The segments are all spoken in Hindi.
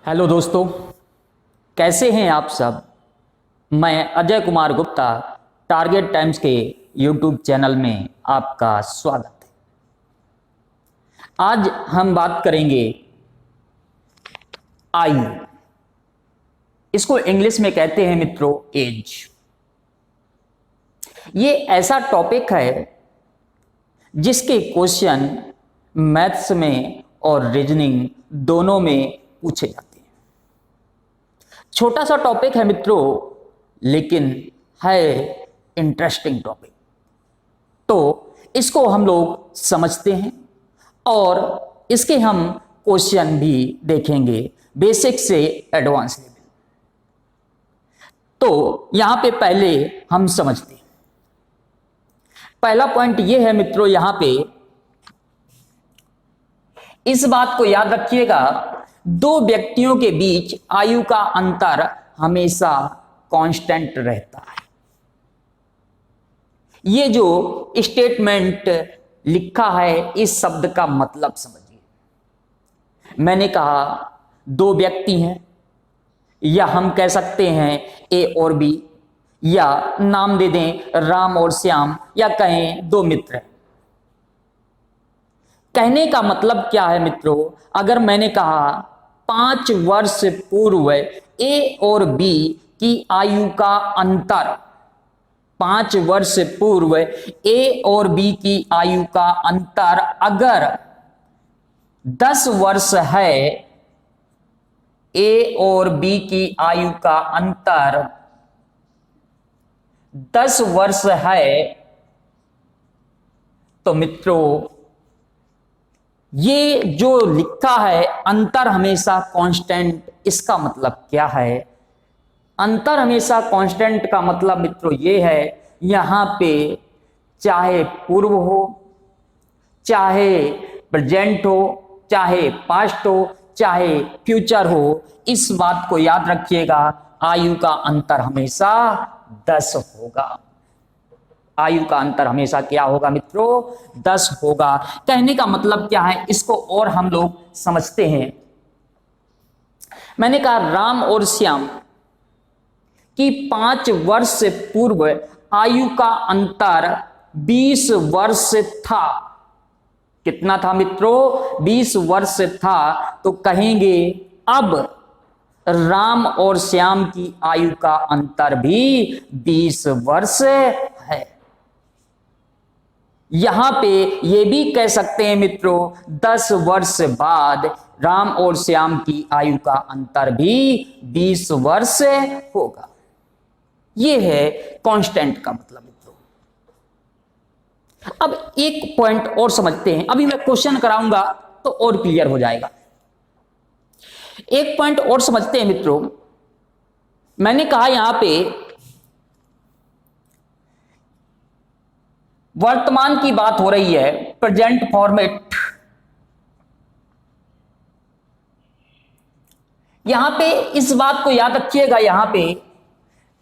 हेलो दोस्तों, कैसे हैं आप सब। मैं अजय कुमार गुप्ता टारगेट टाइम्स के यूट्यूब चैनल में आपका स्वागत है। आज हम बात करेंगे आयु। इसको इंग्लिश में कहते हैं मित्रों एज। ये ऐसा टॉपिक है जिसके क्वेश्चन मैथ्स में और रीजनिंग दोनों में पूछे जाते हैं। छोटा सा टॉपिक है मित्रों, लेकिन है इंटरेस्टिंग टॉपिक। तो इसको हम लोग समझते हैं और इसके हम क्वेश्चन भी देखेंगे, बेसिक से एडवांस लेवल। तो यहां पे पहले हम समझते हैं। पहला पॉइंट यह है मित्रों, यहां पे इस बात को याद रखिएगा, दो व्यक्तियों के बीच आयु का अंतर हमेशा कांस्टेंट रहता है। ये जो स्टेटमेंट लिखा है, इस शब्द का मतलब समझिए। मैंने कहा दो व्यक्ति हैं, या हम कह सकते हैं ए और बी, या नाम दे दें राम और श्याम, या कहें दो मित्र हैं। कहने का मतलब क्या है मित्रों, अगर मैंने कहा 5 वर्ष पूर्व ए और बी की आयु का अंतर, 5 वर्ष पूर्व ए और बी की आयु का अंतर अगर 10 वर्ष है, ए और बी की आयु का अंतर 10 वर्ष है, तो मित्रों ये जो लिखा है अंतर हमेशा कांस्टेंट, इसका मतलब क्या है? अंतर हमेशा कांस्टेंट का मतलब मित्रों ये है, यहां पे चाहे पूर्व हो, चाहे प्रेजेंट हो, चाहे पास्ट हो, चाहे फ्यूचर हो, इस बात को याद रखिएगा, आयु का अंतर हमेशा 10 होगा। आयु का अंतर हमेशा क्या होगा मित्रों? 10 होगा। कहने का मतलब क्या है, इसको और हम लोग समझते हैं। मैंने कहा राम और श्याम की 5 वर्ष पूर्व आयु का अंतर 20 वर्ष था। कितना था मित्रों? 20 वर्ष था। तो कहेंगे अब राम और श्याम की आयु का अंतर भी 20 वर्ष है। यहां पे ये भी कह सकते हैं मित्रों, 10 वर्ष बाद राम और श्याम की आयु का अंतर भी 20 वर्ष होगा। ये है कांस्टेंट का मतलब मित्रों। अब एक पॉइंट और समझते हैं, अभी मैं क्वेश्चन कराऊंगा तो और क्लियर हो जाएगा। एक पॉइंट और समझते हैं मित्रों। मैंने कहा यहां पे वर्तमान की बात हो रही है, प्रेजेंट फॉर्मेट। यहां पे इस बात को याद रखिएगा, यहां पे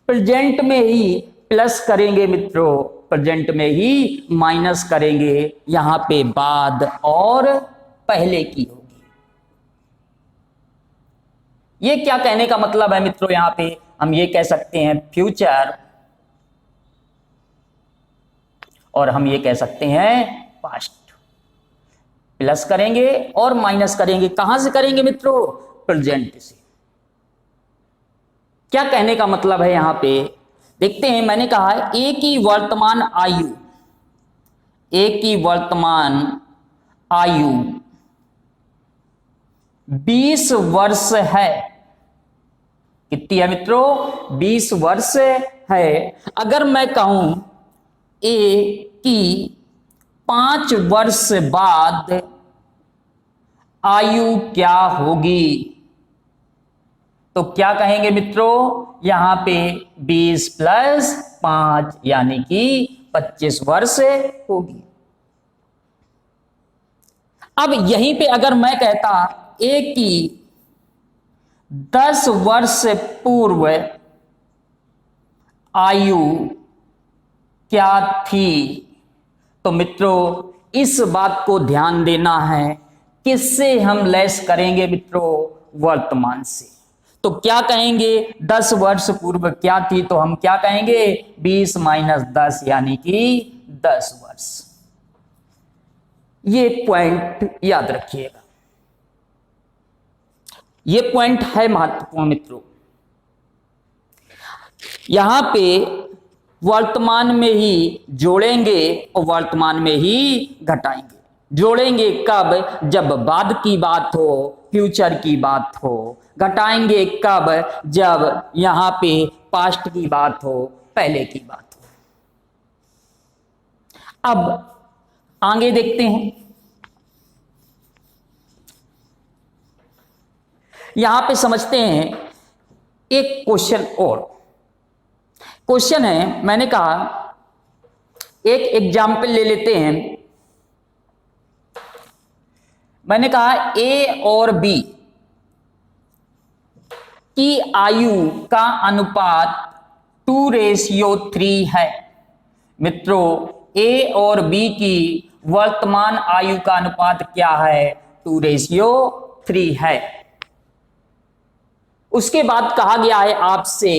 प्रेजेंट में ही प्लस करेंगे मित्रों, प्रेजेंट में ही माइनस करेंगे। यहां पे बाद और पहले की होगी। ये क्या कहने का मतलब है मित्रों? यहां पे हम ये कह सकते हैं फ्यूचर, और हम ये कह सकते हैं पास्ट। प्लस करेंगे और माइनस करेंगे। कहां से करेंगे मित्रों? प्रेजेंट से। क्या कहने का मतलब है यहां पे? देखते हैं। मैंने कहा ए की वर्तमान आयु, ए की वर्तमान आयु 20 वर्ष है। कितनी है मित्रों? 20 वर्ष है। अगर मैं कहूं ए की 5 वर्ष बाद आयु क्या होगी, तो क्या कहेंगे मित्रों? यहां पे 20 प्लस 5 यानी कि 25 वर्ष होगी। अब यहीं पे अगर मैं कहता ए की 10 वर्ष पूर्व आयु क्या थी, तो मित्रों इस बात को ध्यान देना है, किससे हम लेस करेंगे मित्रों? वर्तमान से। तो क्या कहेंगे, 10 वर्ष पूर्व क्या थी, तो हम क्या कहेंगे 20 माइनस 10 यानी कि 10 वर्ष। ये पॉइंट याद रखिएगा, ये पॉइंट है महत्वपूर्ण मित्रों। यहां पे वर्तमान में ही जोड़ेंगे और वर्तमान में ही घटाएंगे। जोड़ेंगे कब, जब बाद की बात हो, फ्यूचर की बात हो। घटाएंगे कब, जब यहां पे पास्ट की बात हो, पहले की बात हो। अब आगे देखते हैं। यहां पे समझते हैं एक क्वेश्चन और। क्वेश्चन है, मैंने कहा एक एग्जाम्पल ले लेते हैं। मैंने कहा ए और बी की आयु का अनुपात 2:3 है। मित्रों, ए और बी की वर्तमान आयु का अनुपात क्या है, 2:3 है। उसके बाद कहा गया है आपसे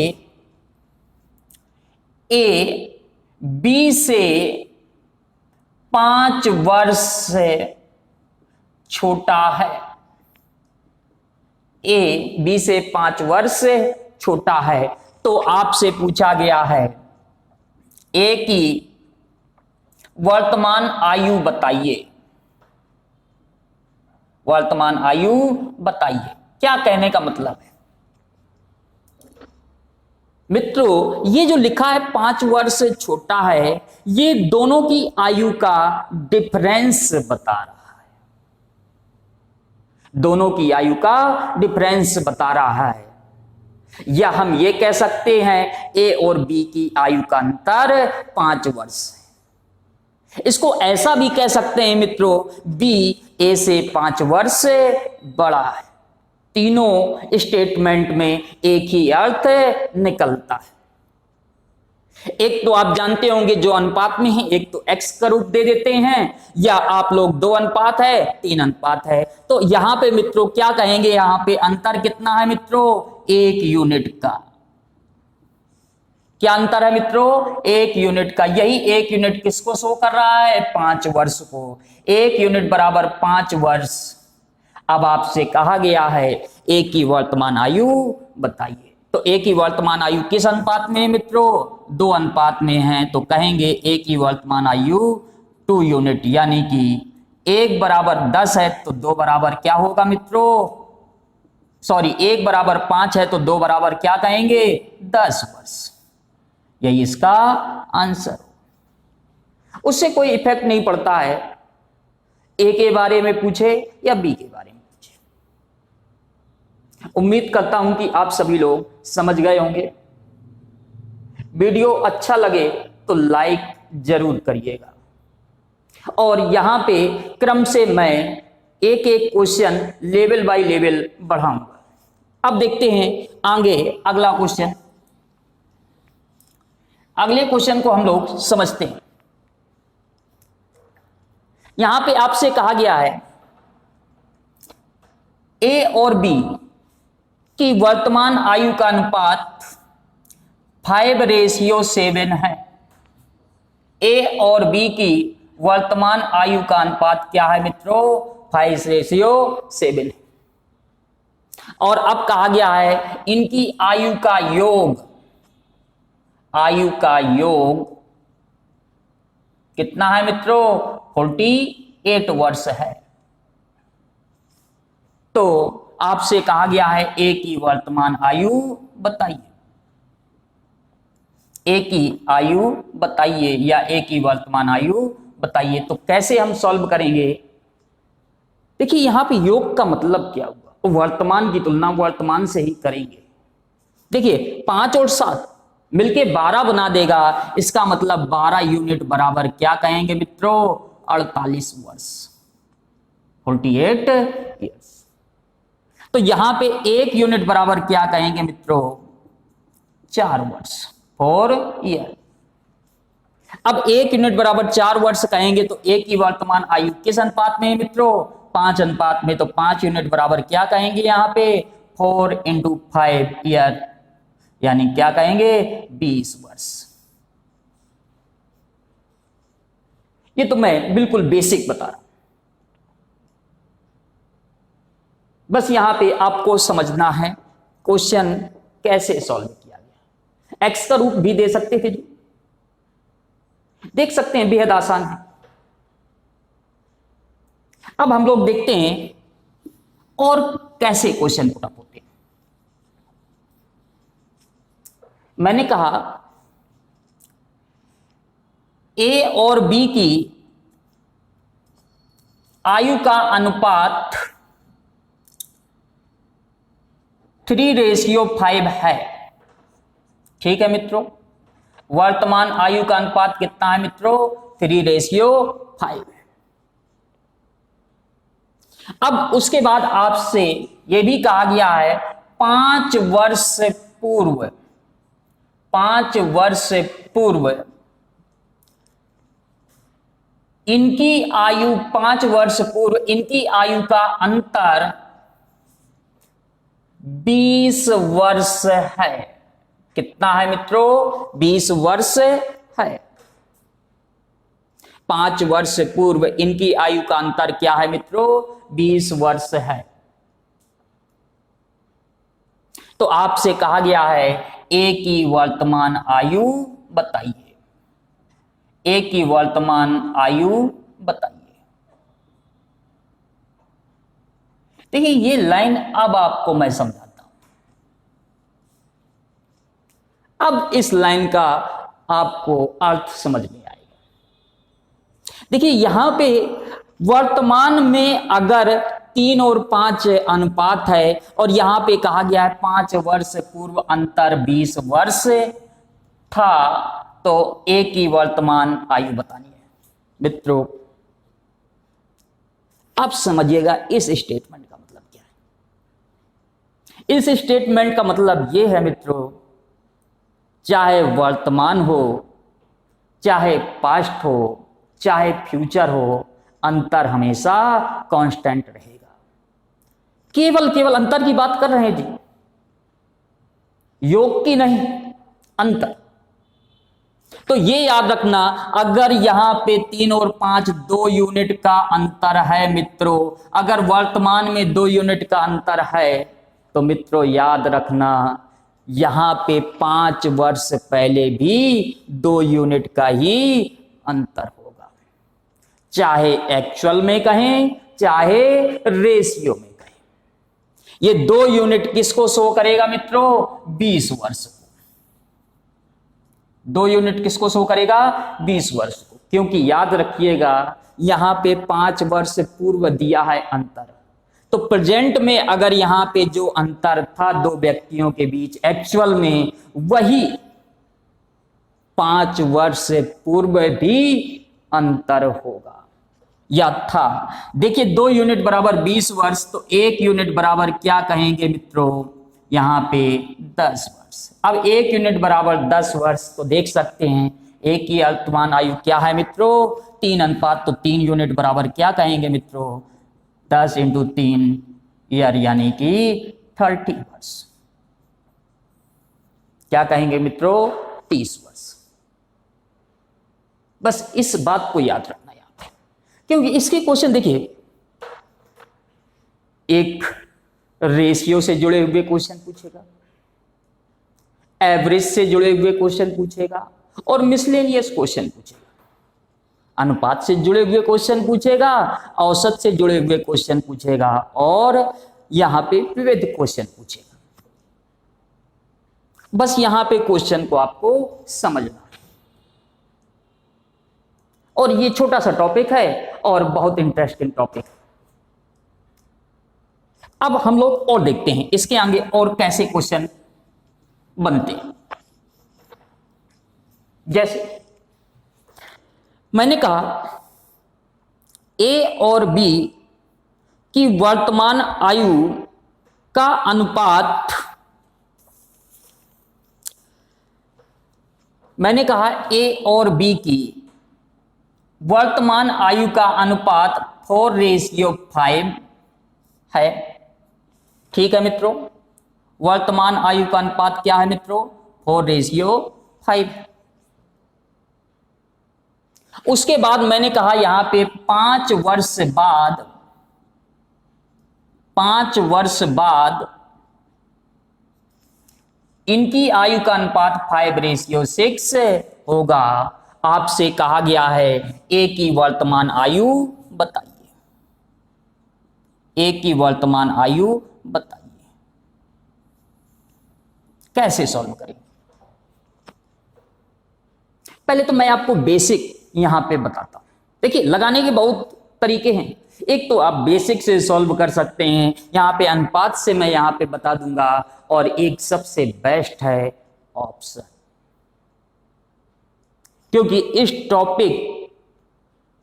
ए बी से 5 वर्ष से छोटा है। ए बी से 5 वर्ष से छोटा है। तो आपसे पूछा गया है ए की वर्तमान आयु बताइए। वर्तमान आयु बताइए। क्या कहने का मतलब है मित्रों, ये जो लिखा है 5 वर्ष से छोटा है, ये दोनों की आयु का डिफरेंस बता रहा है। दोनों की आयु का डिफरेंस बता रहा है। या हम ये कह सकते हैं ए और बी की आयु का अंतर 5 वर्ष है। इसको ऐसा भी कह सकते हैं मित्रों, बी ए से 5 वर्ष से बड़ा है। तीनों स्टेटमेंट में एक ही अर्थ निकलता है। एक तो आप जानते होंगे जो अनुपात में है, एक तो x का रूप दे देते हैं, या आप लोग 2 अनुपात है, 3 अनुपात है। तो यहां पे मित्रों क्या कहेंगे, यहां पे अंतर कितना है मित्रों, 1 यूनिट का। क्या अंतर है मित्रों, 1 यूनिट का। यही 1 यूनिट किसको शो कर रहा है, 5 वर्ष को। 1 यूनिट बराबर 5 वर्ष। अब आपसे कहा गया है ए की वर्तमान आयु बताइए। तो ए की वर्तमान आयु किस अनुपात में है मित्रों, 2 अनुपात में है। तो कहेंगे ए की वर्तमान आयु 2 यूनिट, यानी कि 1 बराबर 10 है तो 2 बराबर क्या होगा मित्रों, सॉरी 1 बराबर 5 है तो 2 बराबर क्या कहेंगे, 10 वर्ष। यही इसका आंसर। उससे कोई इफेक्ट नहीं पड़ता है ए के बारे में पूछे या बी के बारे में पूछे। उम्मीद करता हूं कि आप सभी लोग समझ गए होंगे। वीडियो अच्छा लगे तो लाइक जरूर करिएगा। और यहां पे क्रम से मैं एक एक क्वेश्चन लेवल बाय लेवल बढ़ाऊंगा। अब देखते हैं आगे अगला क्वेश्चन। अगले क्वेश्चन को हम लोग समझते हैं। यहां पे आपसे कहा गया है ए और बी की वर्तमान आयु का अनुपात 5:7 है। ए और बी की वर्तमान आयु का अनुपात क्या है मित्रों, 5:7 है। और अब कहा गया है इनकी आयु का योग, आयु का योग कितना है मित्रों, 48 वर्ष है। तो आपसे कहा गया है ए की वर्तमान आयु बताइए। ए की आयु बताइए या ए की वर्तमान आयु बताइए। तो कैसे हम सॉल्व करेंगे, देखिए यहां पे योग का मतलब क्या हुआ, तो वर्तमान की तुलना वर्तमान से ही करेंगे। देखिए 5 और 7 मिलके 12 बना देगा, इसका मतलब 12 यूनिट बराबर क्या कहेंगे मित्रों, 48 वर्ष, 48 ईयर्स। तो यहां पे 1 यूनिट बराबर क्या कहेंगे मित्रों, 4 वर्ष, 4 ईयर। अब 1 यूनिट बराबर 4 वर्ष कहेंगे तो ए की वर्तमान आयु किस अनुपात में है मित्रों, 5 अनुपात में, तो 5 यूनिट बराबर क्या कहेंगे यहाँ पे 4 × 5 ईयर, यानी क्या कहेंगे 20 वर्ष। ये तो मैं बिल्कुल बेसिक बता रहा हूं, बस यहां पे आपको समझना है क्वेश्चन कैसे सॉल्व किया गया। एक्स का रूप भी दे सकते थे जी, देख सकते हैं, बेहद आसान है। अब हम लोग देखते हैं और कैसे क्वेश्चन पुट अप होते हैं। मैंने कहा ए और बी की आयु का अनुपात 3:5 है। ठीक है मित्रों, वर्तमान आयु का अनुपात कितना है मित्रों 3:5 है। अब उसके बाद आपसे यह भी कहा गया है 5 वर्ष पूर्व, 5 वर्ष पूर्व इनकी आयु, 5 वर्ष पूर्व इनकी आयु का अंतर 20 वर्ष है। कितना है मित्रों 20 वर्ष है। 5 वर्ष पूर्व इनकी आयु का अंतर क्या है मित्रों 20 वर्ष है। तो आपसे कहा गया है ए की वर्तमान आयु बताइए, ए की वर्तमान आयु बताइए। देखिए ये लाइन अब आपको मैं समझाता हूं। अब इस लाइन का आपको अर्थ समझ में आएगा। देखिए यहां पे वर्तमान में अगर 3 और 5 अनुपात है और यहां पे कहा गया है 5 वर्ष पूर्व अंतर 20 वर्ष था, तो ए की वर्तमान आयु बतानी है। मित्रों अब समझिएगा इस स्टेटमेंट का मतलब क्या है। इस स्टेटमेंट का मतलब यह है मित्रों, चाहे वर्तमान हो, चाहे पास्ट हो, चाहे फ्यूचर हो, अंतर हमेशा कांस्टेंट रहेगा। केवल अंतर की बात कर रहे हैं जी, योग की नहीं, अंतर। तो ये याद रखना, अगर यहां पे 3 और 5 2 यूनिट का अंतर है मित्रों, अगर वर्तमान में 2 यूनिट का अंतर है, तो मित्रों याद रखना यहां पे 5 वर्ष पहले भी 2 यूनिट का ही अंतर होगा, चाहे एक्चुअल में कहें चाहे रेशियो में कहें। ये 2 यूनिट किसको शो करेगा मित्रों 20 वर्ष को। 2 यूनिट किसको शो करेगा 20 वर्ष को, क्योंकि याद रखिएगा यहां पे 5 वर्ष पूर्व दिया है अंतर। तो प्रेजेंट में अगर यहां पे जो अंतर था 2 व्यक्तियों के बीच एक्चुअल में, वही 5 वर्ष पूर्व भी अंतर होगा या था। देखिए 2 यूनिट बराबर 20 वर्ष, तो 1 यूनिट बराबर क्या कहेंगे मित्रों यहां पे 10 वर्ष। अब 1 यूनिट बराबर 10 वर्ष, तो देख सकते हैं ए की वर्तमान आयु क्या है मित्रों 3 अनुपात, तो 3 यूनिट बराबर क्या कहेंगे मित्रों 10 × 3 ईयर, यानी कि 30 वर्ष। क्या कहेंगे मित्रों 30 वर्ष। बस इस बात को याद रखना यहां पे, क्योंकि इसके क्वेश्चन देखिए एक रेशियो से जुड़े हुए क्वेश्चन पूछेगा, एवरेज से जुड़े हुए क्वेश्चन पूछेगा, और मिसलेनियस क्वेश्चन पूछेगा। अनुपात से जुड़े हुए क्वेश्चन पूछेगा, औसत से जुड़े हुए क्वेश्चन पूछेगा, और यहां पे विविध क्वेश्चन पूछेगा। बस यहां पे क्वेश्चन को आपको समझना है। और ये छोटा सा टॉपिक है और बहुत इंटरेस्टिंग टॉपिक है। अब हम लोग और देखते हैं इसके आगे और कैसे क्वेश्चन बनते हैं। जैसे मैंने कहा ए और बी की वर्तमान आयु का अनुपात, मैंने कहा ए और बी की वर्तमान आयु का अनुपात 4:5 है। ठीक है मित्रों, वर्तमान आयु का अनुपात क्या है मित्रों? 4:5 है। उसके बाद मैंने कहा यहां पे 5 वर्ष बाद इनकी आयु का अनुपात 5:6 होगा। आपसे कहा गया है ए की वर्तमान आयु बताइए, ए की वर्तमान आयु बताइए। कैसे सॉल्व करेंगे? पहले तो मैं आपको बेसिक यहां पे बताता हूं। देखिए, लगाने के बहुत तरीके हैं। एक तो आप बेसिक से सॉल्व कर सकते हैं, यहां पे अनुपात से मैं यहां पे बता दूंगा, और एक सबसे बेस्ट है ऑप्शन, क्योंकि इस टॉपिक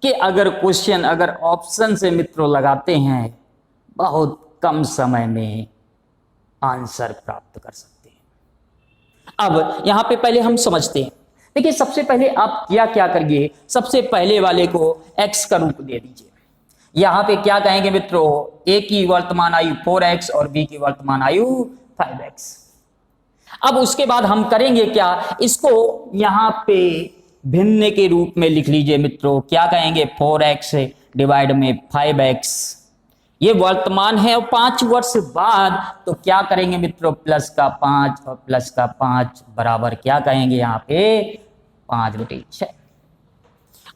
के अगर क्वेश्चन अगर ऑप्शन से मित्रों लगाते हैं, बहुत कम समय में आंसर प्राप्त कर सकते हैं। अब यहां पे पहले हम समझते हैं। देखिए, सबसे पहले आप क्या करिए, सबसे पहले वाले को x का रूप दे दीजिए। यहां पे क्या कहेंगे मित्रों? a की वर्तमान आयु 4x और b की वर्तमान आयु 5x। अब उसके बाद हम करेंगे क्या, इसको यहां पे भिन्न के रूप में लिख लीजिए मित्रों। क्या कहेंगे? 4x डिवाइड में 5x। ये वर्तमान है, और 5 वर्ष बाद तो क्या करेंगे मित्रों? प्लस का 5 और प्लस का 5 बराबर क्या कहेंगे यहाँ पे? 5/6।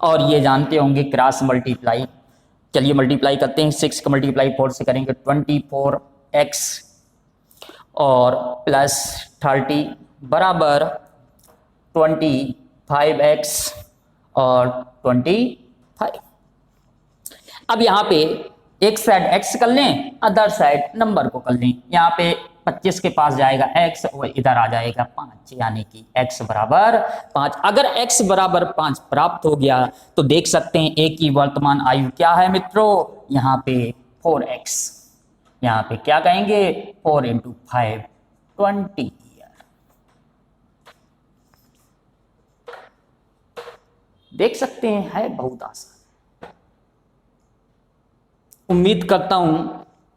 और ये जानते होंगे क्रॉस मल्टीप्लाई। चलिए मल्टीप्लाई करते हैं। 6 का मल्टीप्लाई 4 से करेंगे 24x और प्लस 30 बराबर 25x और 25। अब यहाँ पे एक साइड x कर लें, अदर साइड नंबर को कर लें। यहाँ पे 25 के पास जाएगा x और इधर आ जाएगा 5, यानी कि x बराबर 5। अगर x बराबर 5 प्राप्त हो गया तो देख सकते हैं a की वर्तमान आयु क्या है मित्रों? यहाँ पे 4x। यहाँ पे क्या कहेंगे? 4 × 5 20 ईयर। देख सकते हैं, है बहुत आसान। उम्मीद करता हूं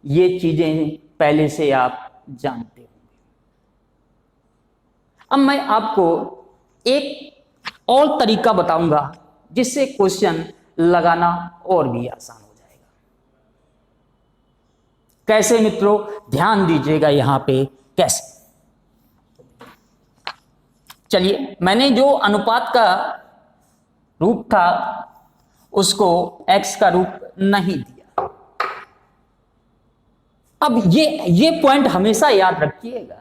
ये चीजें पहले से आप जानते होंगे। अब मैं आपको एक और तरीका बताऊंगा जिससे क्वेश्चन लगाना और भी आसान हो जाएगा। कैसे मित्रों? ध्यान दीजिएगा यहां पे कैसे। चलिए, मैंने जो अनुपात का रूप था उसको x का रूप नहीं दिया। अब ये पॉइंट हमेशा याद रखिएगा,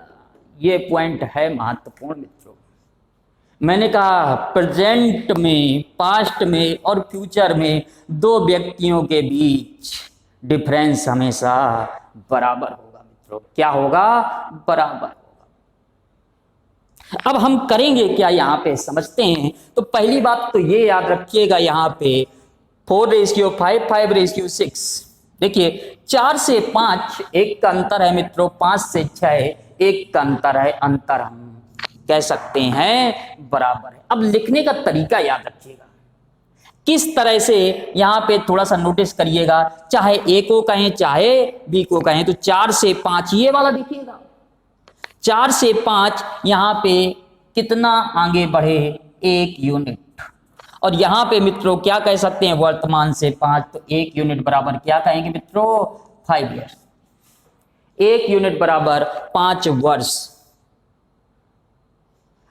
ये पॉइंट है महत्वपूर्ण मित्रों। मैंने कहा प्रेजेंट में, पास्ट में और फ्यूचर में दो व्यक्तियों के बीच डिफरेंस हमेशा बराबर होगा मित्रों। क्या होगा? बराबर होगा। अब हम करेंगे क्या यहां पे समझते हैं। तो पहली बात तो ये याद रखिएगा, यहां पे 4:5 5:6। देखिए, 4 से 5 1 का अंतर है मित्रों, 5 से 6 1 का अंतर है। अंतर हम कह सकते हैं बराबर है। अब लिखने का तरीका याद रखिएगा, किस तरह से यहां पे थोड़ा सा नोटिस करिएगा। चाहे a को कहें चाहे b को कहें, तो 4 से 5 ये वाला देखिएगा। 4 से 5 यहां पे कितना आगे बढ़े? 1 यूनिट। और यहां पे मित्रों क्या कह सकते हैं? वर्तमान से 5, तो 1 यूनिट बराबर क्या कहेंगे मित्रों? 5 ईयर्स। 1 यूनिट बराबर 5 वर्ष।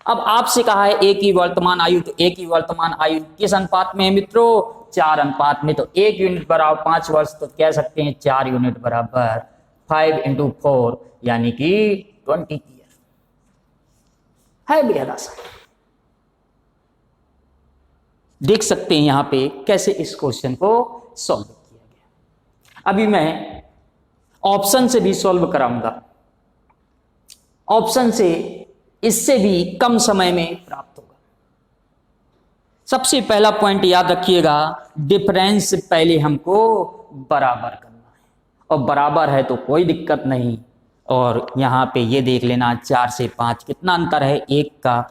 अब आपसे कहा है a की वर्तमान आयु, तो a की वर्तमान आयु किस अनुपात में है मित्रों? 4 अनुपात में। तो 1 यूनिट बराबर 5 वर्ष, तो कह सकते हैं 4 यूनिट बराबर 5 × 4 यानी कि 20 ईयर। है बेहद आसान। देख सकते हैं यहां पे कैसे इस क्वेश्चन को सॉल्व किया गया। अभी मैं ऑप्शन से भी सॉल्व कराऊंगा। ऑप्शन से इससे भी कम समय में प्राप्त होगा। सबसे पहला पॉइंट याद रखिएगा, डिफरेंस पहले हमको बराबर करना है, और बराबर है तो कोई दिक्कत नहीं। और यहां पे ये देख लेना, 4 से 5 कितना अंतर है? 1 का।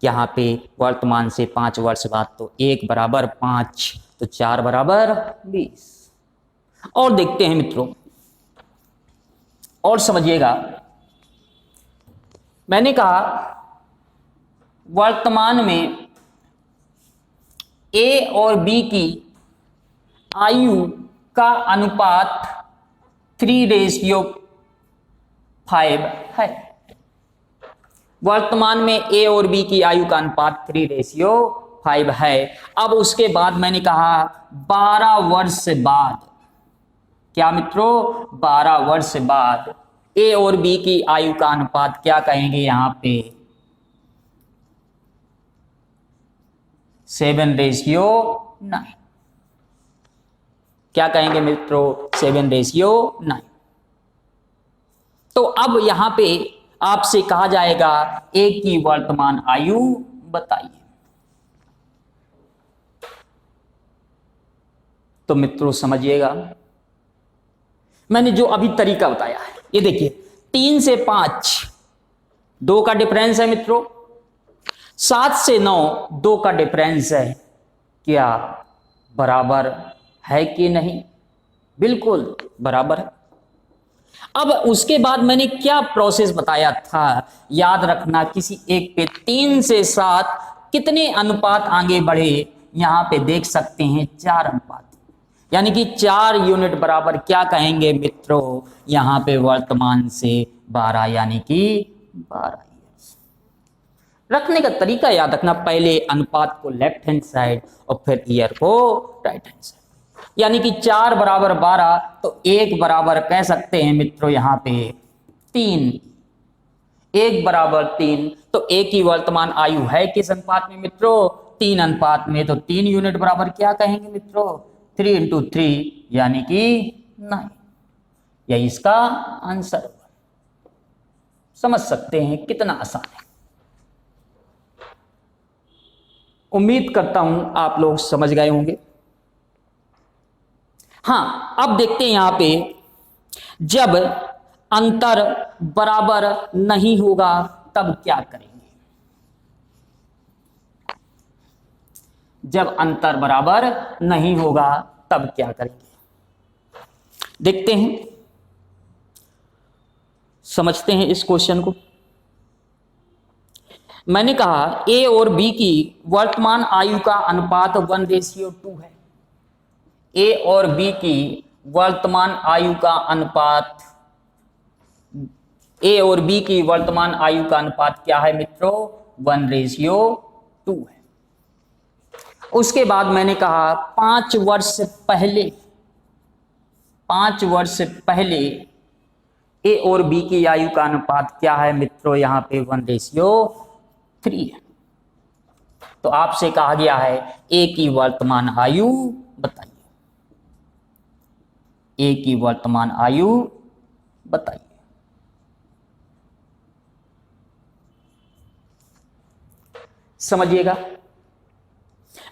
यहाँ पे वर्तमान से 5 वर्ष बाद, तो 1 बराबर 5, तो 4 बराबर 20। और देखते हैं मित्रों, और समझिएगा। मैंने कहा वर्तमान में ए और बी की आयु का अनुपात 3:5 है। वर्तमान में ए और बी की आयु का अनुपात 3:5 है। अब उसके बाद मैंने कहा 12 वर्ष बाद, क्या मित्रों, 12 वर्ष बाद ए और बी की आयु का अनुपात क्या कहेंगे यहां पे, 7:9। क्या कहेंगे मित्रों, 7:9। तो अब यहां पे आपसे कहा जाएगा ए की वर्तमान आयु बताइए। तो मित्रों समझिएगा, मैंने जो अभी तरीका बताया है, ये देखिए 3 से 5 2 का डिफरेंस है मित्रों, 7 से 9 2 का डिफरेंस है, क्या बराबर है कि नहीं? बिल्कुल बराबर है। अब उसके बाद मैंने क्या प्रोसेस बताया था, याद रखना, किसी एक पे 3 से 7 कितने अनुपात आगे बढ़े, यहां पे देख सकते हैं 4 अनुपात, यानी कि 4 यूनिट बराबर क्या कहेंगे मित्रों, यहां पे वर्तमान से 12, यानी कि 12 ईयर्स। रखने का तरीका याद रखना, पहले अनुपात को लेफ्ट हैंड साइड और फिर ईयर को राइट हैंड साइड, यानी कि 4 बराबर 12, तो 1 बराबर कह सकते हैं मित्रों यहां पे 3, 1 बराबर 3, तो ए की वर्तमान आयु है किस अनुपात में मित्रों, 3 अनुपात में, तो 3 यूनिट बराबर क्या कहेंगे मित्रों, 3 × 3 यानी कि 9। यही इसका आंसर होगा। समझ सकते हैं कितना आसान है। उम्मीद करता हूं आप लोग समझ गए होंगे। हाँ, अब देखते हैं यहां पे, जब अंतर बराबर नहीं होगा तब क्या करेंगे। जब अंतर बराबर नहीं होगा तब क्या करेंगे, देखते हैं, समझते हैं इस क्वेश्चन को। मैंने कहा ए और बी की वर्तमान आयु का अनुपात 1:2 है। ए और बी की वर्तमान आयु का अनुपात, ए और बी की वर्तमान आयु का अनुपात क्या है मित्रों, 1:2 है। उसके बाद मैंने कहा 5 वर्ष पहले, 5 वर्ष पहले ए और बी की आयु का अनुपात क्या है मित्रों, यहां पे 1:3 है। तो आपसे कहा गया है ए की वर्तमान आयु बताइए, ए की वर्तमान आयु बताइए। समझिएगा,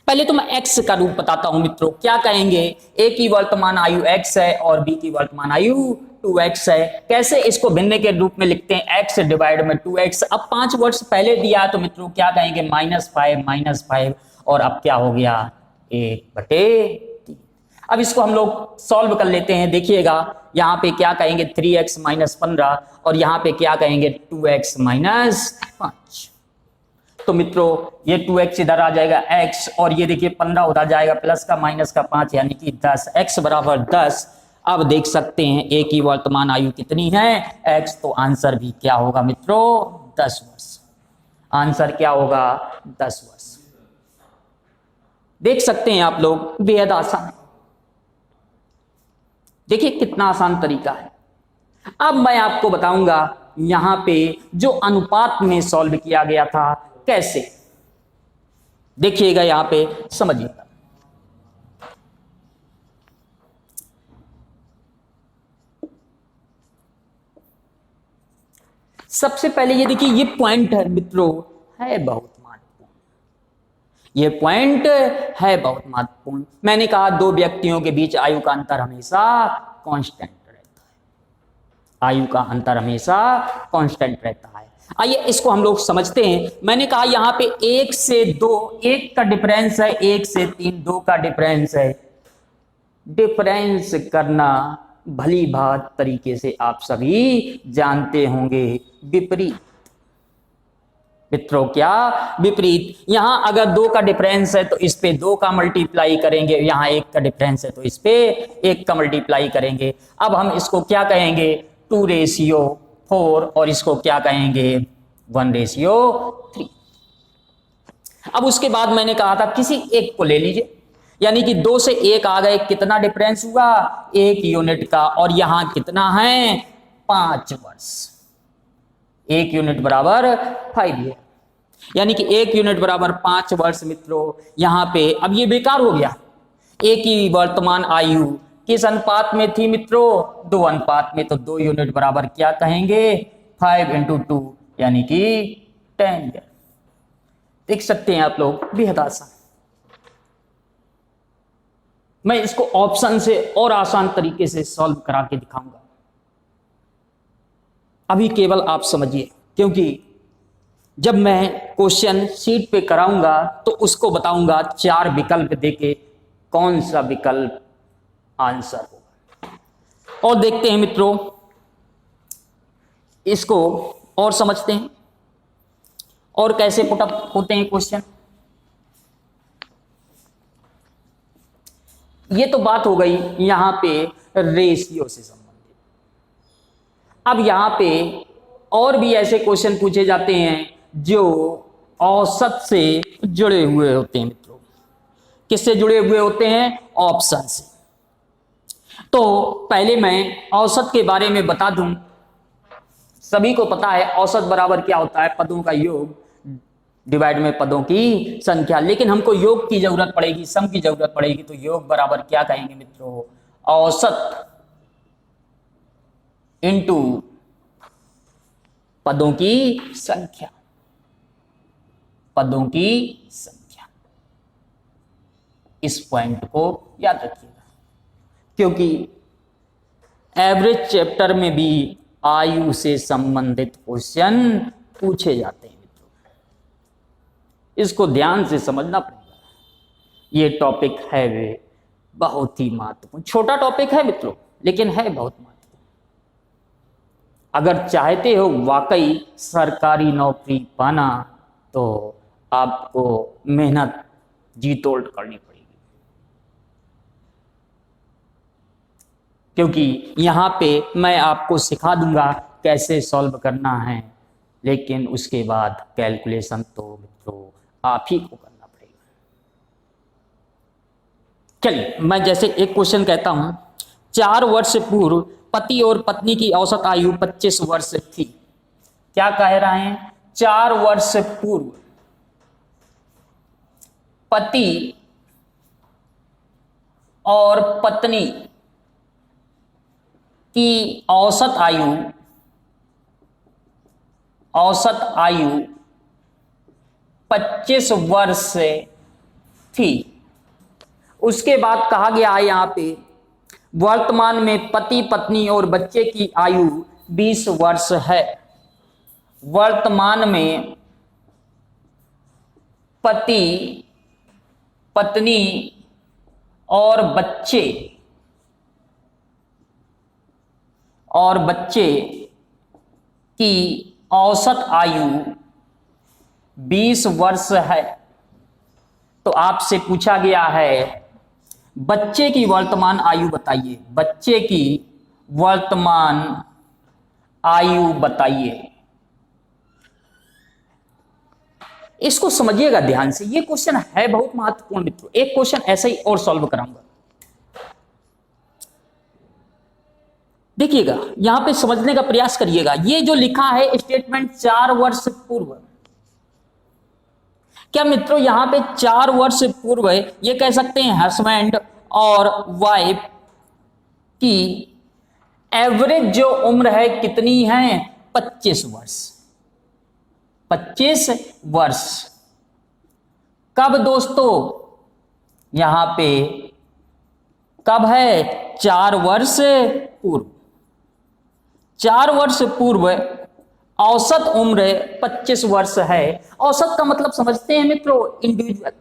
पहले तो मैं x का रूप बताता हूं मित्रों। क्या कहेंगे, ए की वर्तमान आयु x है और बी की वर्तमान आयु 2x है। कैसे इसको भिन्न के रूप में लिखते हैं, x डिवाइड में 2x। अब 5 वर्ष पहले दिया तो मित्रों क्या कहेंगे, -5 और अब क्या हो गया, 1/3। अब इसको हम लोग सॉल्व कर लेते हैं। देखिएगा यहां पे क्या कहेंगे, 3x - 15 और यहां पे क्या कहेंगे, 2x - 5। तो मित्रों ये 2x इधर आ जाएगा x, और ये देखिए 15 उधर जाएगा, प्लस का माइनस का 5 यानी कि 10, x बराबर 10। अब देख सकते हैं a की वर्तमान आयु कितनी है, x, तो आंसर भी क्या होगा मित्रों, 10 वर्ष। आंसर क्या होगा, 10 वर्ष। देख सकते हैं आप लोग, बेहद आसान है। देखिए कितना आसान तरीका है। अब मैं आपको बताऊंगा यहां पे जो अनुपात में सॉल्व किया गया था कैसे, देखिएगा यहां पे, समझिएगा। सबसे पहले ये देखिए, ये पॉइंट है मित्रों, है बहुत महत्वपूर्ण। ये पॉइंट है बहुत महत्वपूर्ण। मैंने कहा 2 व्यक्तियों के बीच आयु का अंतर हमेशा कांस्टेंट रहता है। आयु का अंतर हमेशा कांस्टेंट रहता है। आइए इसको हम लोग समझते हैं। मैंने कहा यहां पे 1 से 2, 1 का डिफरेंस है, 1 से 3 2 का डिफरेंस है। डिफरेंस करना भली भांति तरीके से आप सभी जानते होंगे। विपरीत मित्रों, क्या विपरीत। यहां अगर 2 का डिफरेंस है तो इस पे 2 का मल्टीप्लाई करेंगे, यहां 1 का डिफरेंस है तो इस पे 1 का मल्टीप्लाई करेंगे। अब हम इसको क्या कहेंगे, 2:4, और इसको क्या कहेंगे, 1:3। अब उसके बाद मैंने कहा था किसी एक को ले लीजिए, यानी कि 2 से 1 आ गए, कितना डिफरेंस हुआ, 1 यूनिट का, और यहां कितना है, 5 वर्ष। 1 यूनिट बराबर 5 ईयर, यानी कि 1 यूनिट बराबर 5 वर्ष। मित्रों यहां पे अब ये बेकार हो गया। एक ही वर्तमान आयु किस अनुपात में थी मित्रों, 2 अनुपात में, तो 2 यूनिट बराबर क्या कहेंगे, 5 × 2 यानी कि 10 ईयर। देख सकते हैं आप लोग, बेहद आसान। मैं इसको ऑप्शन से और आसान तरीके से सॉल्व करा के दिखाऊंगा। अभी केवल आप समझिए, क्योंकि जब मैं क्वेश्चन शीट पे कराऊंगा तो उसको बताऊंगा 4 विकल्प देके कौन सा विकल्प आंसर होगा। और देखते हैं मित्रों, इसको और समझते हैं और कैसे पुटअप होते हैं क्वेश्चन। ये तो बात हो गई यहां पे रेशियो से संबंधित। अब यहां पे और भी ऐसे क्वेश्चन पूछे जाते हैं जो औसत से जुड़े हुए होते हैं मित्रों। किससे जुड़े हुए होते हैं, ऑप्शन से। तो पहले मैं औसत के बारे में बता दूं। सभी को पता है औसत बराबर क्या होता है, पदों का योग डिवाइड में पदों की संख्या। लेकिन हमको योग की जरूरत पड़ेगी, सम की जरूरत पड़ेगी, तो योग बराबर क्या कहेंगे मित्रों, औसत इनटू पदों की संख्या, पदों की संख्या। इस पॉइंट को याद रखिएगा, क्योंकि एवरेज चैप्टर में भी आयु से संबंधित क्वेश्चन पूछे जाते हैं मित्रों। इसको ध्यान से समझना पड़ेगा। ये टॉपिक है वे बहुत ही महत्वपूर्ण। छोटा टॉपिक है मित्रों, लेकिन है बहुत महत्वपूर्ण। अगर चाहते हो वाकई सरकारी नौकरी पाना तो आपको मेहनत जी तोड़ करनी पड़ेगी, क्योंकि यहां पे मैं आपको सिखा दूंगा कैसे सॉल्व करना है, लेकिन उसके बाद कैलकुलेशन तो मित्रों आप ही को करना पड़ेगा। चलिए, मैं जैसे एक क्वेश्चन कहता हूं, 4 वर्ष पूर्व पति और पत्नी की औसत आयु 25 वर्ष थी। क्या कह रहे हैं, 4 वर्ष पूर्व पति और पत्नी की औसत आयु 25 वर्ष थी। उसके बाद कहा गया है यहां पे वर्तमान में पति पत्नी और बच्चे की आयु 20 वर्ष है। वर्तमान में पति पत्नी और बच्चे की औसत आयु 20 वर्ष है। तो आपसे पूछा गया है बच्चे की वर्तमान आयु बताइए, बच्चे की वर्तमान आयु बताइए। इसको समझिएगा ध्यान से, ये क्वेश्चन है बहुत महत्वपूर्ण मित्रों। एक क्वेश्चन ऐसा ही और सॉल्व कराऊंगा, देखिएगा, यहां पे समझने का प्रयास करिएगा। ये जो लिखा है स्टेटमेंट 4 वर्ष पूर्व, क्या मित्रों यहां पे 4 वर्ष पूर्व ये कह सकते हैं हस्बैंड और वाइफ की एवरेज जो उम्र है कितनी है, 25 वर्ष। 25 वर्ष कब दोस्तों, यहां पे कब है, 4 वर्ष पूर्व। 4 वर्ष पूर्व औसत उम्र 25 वर्ष है। औसत का मतलब समझते हैं मित्रों, इंडिविजुअल,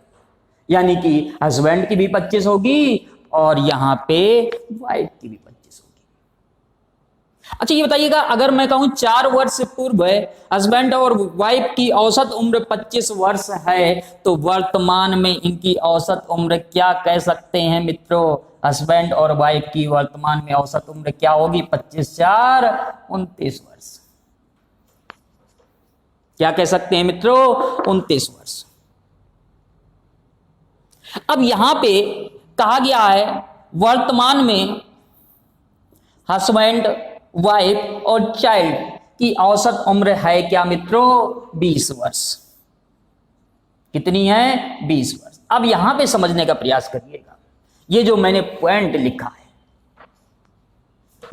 यानी कि हस्बैंड की भी 25 होगी और यहाँ पे वाइफ की भी 25 होगी। अच्छा ये बताइएगा, अगर मैं कहूं 4 वर्ष पूर्व हस्बैंड और वाइफ की औसत उम्र 25 वर्ष है, तो वर्तमान में इनकी औसत उम्र क्या कह सकते हैं मित्रों? हस्बैंड और वाइफ की वर्तमान में औसत उम्र क्या होगी? 25 4 29 वर्ष। क्या कह सकते हैं मित्रों? 29 वर्ष। अब यहां पे कहा गया है वर्तमान में हस्बैंड, वाइफ और चाइल्ड की औसत उम्र है क्या मित्रों? 20 वर्ष। कितनी है? 20 वर्ष। अब यहां पे समझने का प्रयास करिएगा, ये जो मैंने पॉइंट लिखा है,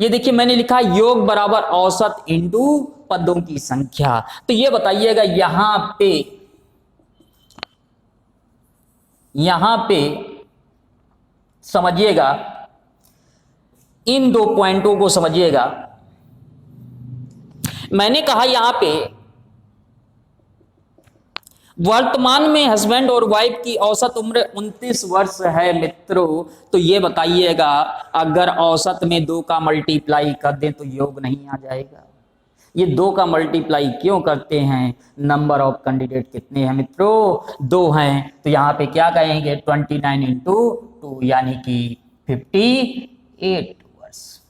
ये देखिए मैंने लिखा योग बराबर औसत इंटू पदों की संख्या। तो ये बताइएगा यहां पे समझिएगा, इन दो पॉइंटों को समझिएगा। मैंने कहा यहां पे वर्तमान में हस्बैंड और वाइफ की औसत उम्र 29 वर्ष है मित्रों। तो ये बताइएगा, अगर औसत में 2 का मल्टीप्लाई कर दें तो योग नहीं आ जाएगा। ये 2 का मल्टीप्लाई क्यों करते हैं? नंबर ऑफ कैंडिडेट कितने हैं मित्रों? 2 हैं। तो यहां पे क्या कहेंगे? 29 इंटू 2 यानी कि 58 वर्ष।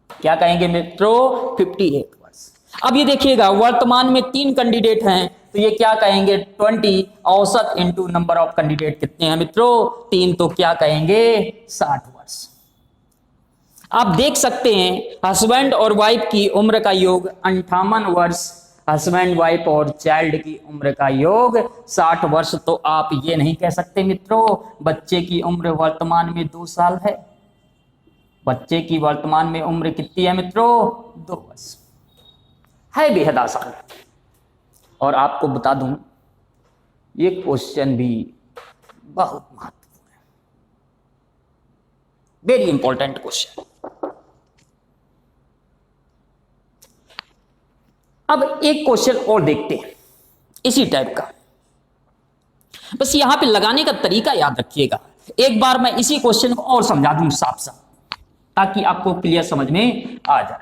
क्या कहेंगे मित्रों? 58 वर्ष। अब ये देखिएगा वर्तमान में 3 कैंडिडेट हैं, तो ये क्या कहेंगे? 20 औसत इंटू नंबर ऑफ कैंडिडेट कितने हैं मित्रों? 3, तो क्या कहेंगे? 60 वर्ष। आप देख सकते हैं हस्बैंड और वाइफ की उम्र का योग 58 वर्ष, हस्बैंड, वाइफ और चाइल्ड की उम्र का योग 60 वर्ष। तो आप ये नहीं कह सकते मित्रों बच्चे की उम्र वर्तमान में 2 साल है। बच्चे की वर्तमान में उम्र कितनी है मित्रों? 2 वर्ष है। बेहद आसान। और आपको बता दूं, ये क्वेश्चन भी बहुत महत्वपूर्ण है, वेरी इंपॉर्टेंट क्वेश्चन। अब एक क्वेश्चन और देखते हैं इसी टाइप का, बस यहां पे लगाने का तरीका याद रखिएगा। एक बार मैं इसी क्वेश्चन को और समझा दूं साफ साफ, ताकि आपको क्लियर समझ में आ जाए।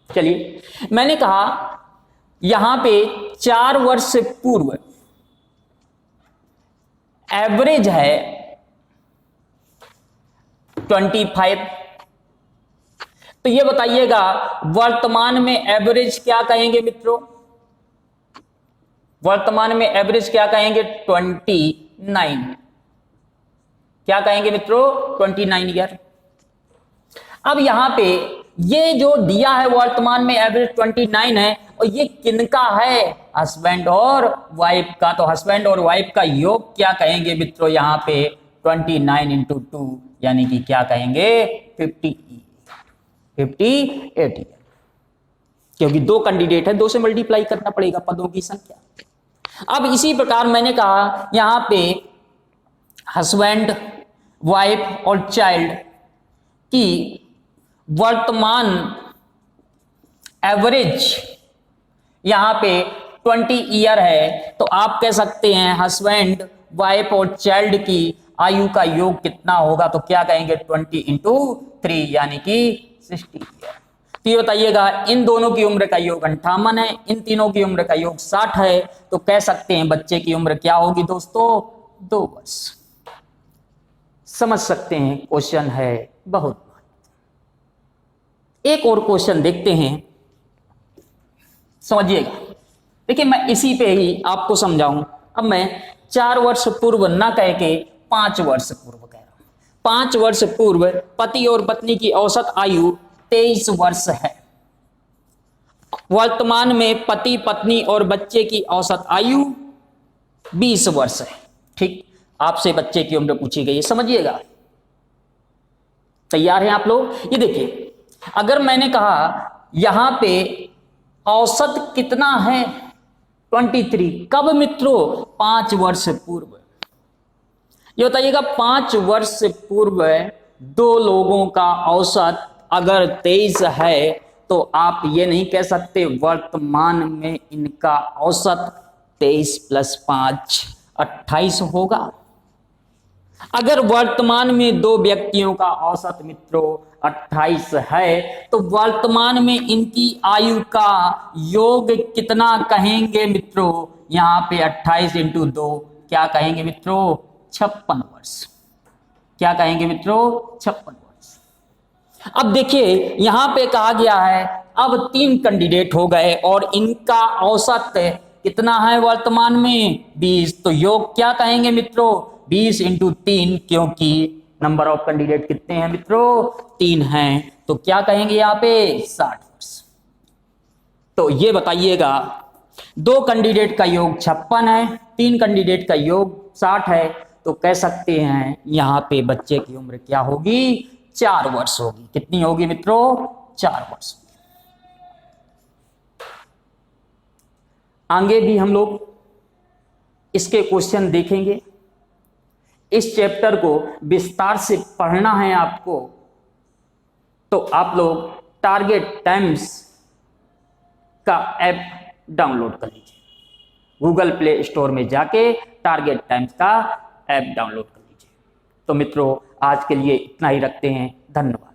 चलिए, मैंने कहा यहां पे 4 वर्ष से पूर्व एवरेज है 25। तो ये बताइएगा वर्तमान में एवरेज क्या कहेंगे मित्रों? वर्तमान में एवरेज क्या कहेंगे? 29। क्या कहेंगे मित्रों? 29 ईयर। अब यहां पे ये जो दिया है वर्तमान में एवरेज 29 है, और ये किनका है? हस्बैंड और वाइफ का। तो हस्बैंड और वाइफ का योग क्या कहेंगे मित्रों? यहां पे 29 इंटू 2 यानी कि क्या कहेंगे? 58 ईयर। क्योंकि 2 कैंडिडेट है, 2 से मल्टीप्लाई करना पड़ेगा पदों की संख्या। अब इसी प्रकार मैंने कहा यहां पे हस्बैंड, वाइफ और चाइल्ड की वर्तमान एवरेज यहां पे 20 ईयर है। तो आप कह सकते हैं हस्बैंड, वाइफ और चाइल्ड की आयु का योग कितना होगा? तो क्या कहेंगे? 20 इंटू 3 यानी कि 60 ईयर। तो ये बताइएगा, इन दोनों की उम्र का योग 58 है, इन तीनों की उम्र का योग 60 है। तो कह सकते हैं बच्चे की उम्र क्या होगी दोस्तों? 2 वर्ष। समझ सकते हैं क्वेश्चन है बहुत। एक और क्वेश्चन देखते हैं, समझिएगा। देखिए मैं इसी पे ही आपको समझाऊं। अब मैं 4 वर्ष पूर्व ना कह के 5 वर्ष पूर्व कह रहा हूं। 5 वर्ष पूर्व पति और पत्नी की औसत आयु 23 वर्ष है। वर्तमान में पति, पत्नी और बच्चे की औसत आयु 20 वर्ष है। ठीक, आपसे बच्चे की उम्र पूछी गई है, समझिएगा। तैयार हैं आप लोग? ये देखिए, अगर मैंने कहा यहां पे औसत कितना है? 23। कब मित्रों? 5 वर्ष पूर्व। ये बताइएगा 5 वर्ष पूर्व 2 लोगों का औसत अगर 23 है, तो आप ये नहीं कह सकते वर्तमान में इनका औसत 23 + 5 28 होगा। अगर वर्तमान में दो व्यक्तियों का औसत मित्रों 28 है तो वर्तमान में इनकी आयु का योग कितना कहेंगे मित्रों? यहां पे 28 इंटू 2 क्या कहेंगे मित्रों? 56 वर्ष। क्या कहेंगे मित्रों? 56 वर्ष। अब देखिए यहां पे कहा गया है अब 3 कैंडिडेट हो गए और इनका औसत कितना है वर्तमान में? 20। तो योग क्या कहेंगे मित्रों? 20 इंटू 3, क्योंकि नंबर ऑफ कैंडिडेट कितने हैं मित्रों? 3 हैं। तो क्या कहेंगे यहाँ पे? 60 वर्ष। तो ये बताइएगा, 2 कैंडिडेट का योग 56 है, 3 कैंडिडेट का योग 60 है, तो कह सकते हैं यहाँ पे बच्चे की उम्र क्या होगी? 4 वर्ष होगी। कितनी होगी मित्रों? 4 वर्ष। आगे भी हम लोग इसके क्वेश्चन देखेंगे। इस चैप्टर को विस्तार से पढ़ना है आपको, तो आप लोग टारगेट टाइम्स का ऐप डाउनलोड कर लीजिए। गूगल प्ले स्टोर में जाके टारगेट टाइम्स का ऐप डाउनलोड कर लीजिए। तो मित्रों आज के लिए इतना ही रखते हैं। धन्यवाद।